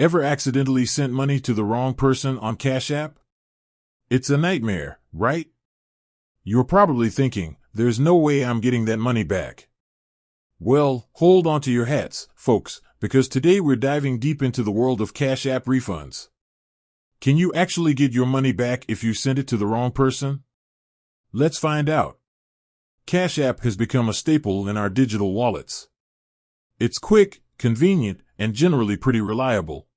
Ever accidentally sent money to the wrong person on Cash App? It's a nightmare, right? You're probably thinking, there's no way I'm getting that money back. Well, hold on to your hats, folks, because today we're diving deep into the world of Cash App refunds. Can you actually get your money back if you sent it to the wrong person? Let's find out. Cash App has become a staple in our digital wallets. It's quick, convenient, and generally pretty reliable.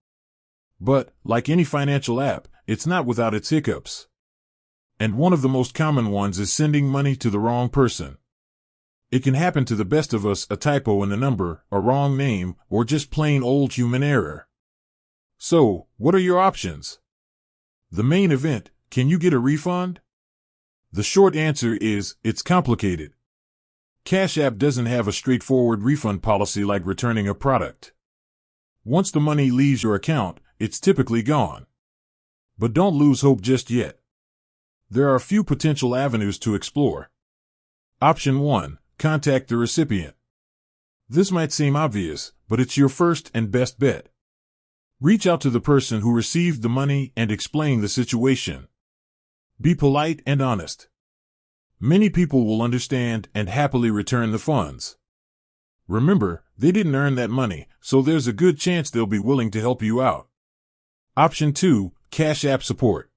But, like any financial app, it's not without its hiccups. And one of the most common ones is sending money to the wrong person. It can happen to the best of us: a typo in the number, a wrong name, or just plain old human error. So, what are your options? The main event: can you get a refund? The short answer is, it's complicated. Cash App doesn't have a straightforward refund policy like returning a product. Once the money leaves your account, it's typically gone. But don't lose hope just yet. There are a few potential avenues to explore. Option 1. Contact the recipient. This might seem obvious, but it's your first and best bet. Reach out to the person who received the money and explain the situation. Be polite and honest. Many people will understand and happily return the funds. Remember, they didn't earn that money, so there's a good chance they'll be willing to help you out. Option 2. Cash App support.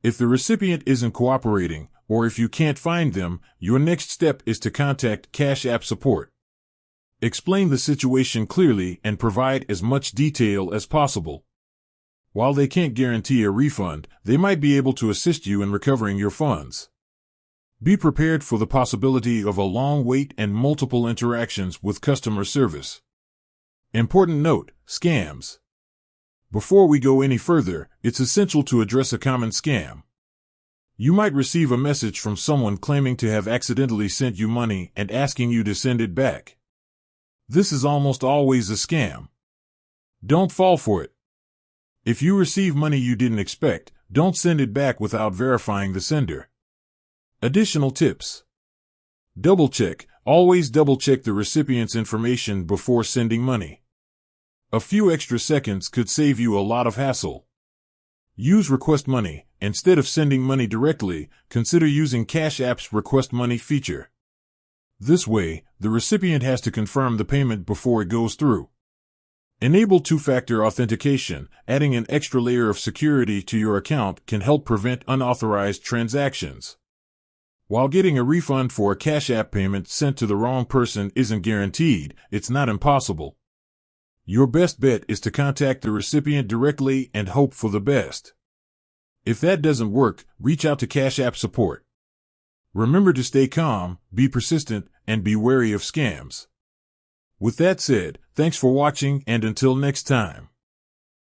If the recipient isn't cooperating, or if you can't find them, your next step is to contact Cash App support. Explain the situation clearly and provide as much detail as possible. While they can't guarantee a refund, they might be able to assist you in recovering your funds. Be prepared for the possibility of a long wait and multiple interactions with customer service. Important note: scams. Before we go any further, it's essential to address a common scam. You might receive a message from someone claiming to have accidentally sent you money and asking you to send it back. This is almost always a scam. Don't fall for it. If you receive money you didn't expect, don't send it back without verifying the sender. Additional tips. Always double-check the recipient's information before sending money. A few extra seconds could save you a lot of hassle. Use Request Money. Instead of sending money directly, consider using Cash App's Request Money feature. This way, the recipient has to confirm the payment before it goes through. Enable two-factor authentication. Adding an extra layer of security to your account can help prevent unauthorized transactions. While getting a refund for a Cash App payment sent to the wrong person isn't guaranteed, it's not impossible. Your best bet is to contact the recipient directly and hope for the best. If that doesn't work, reach out to Cash App support. Remember to stay calm, be persistent, and be wary of scams. With that said, thanks for watching, and until next time.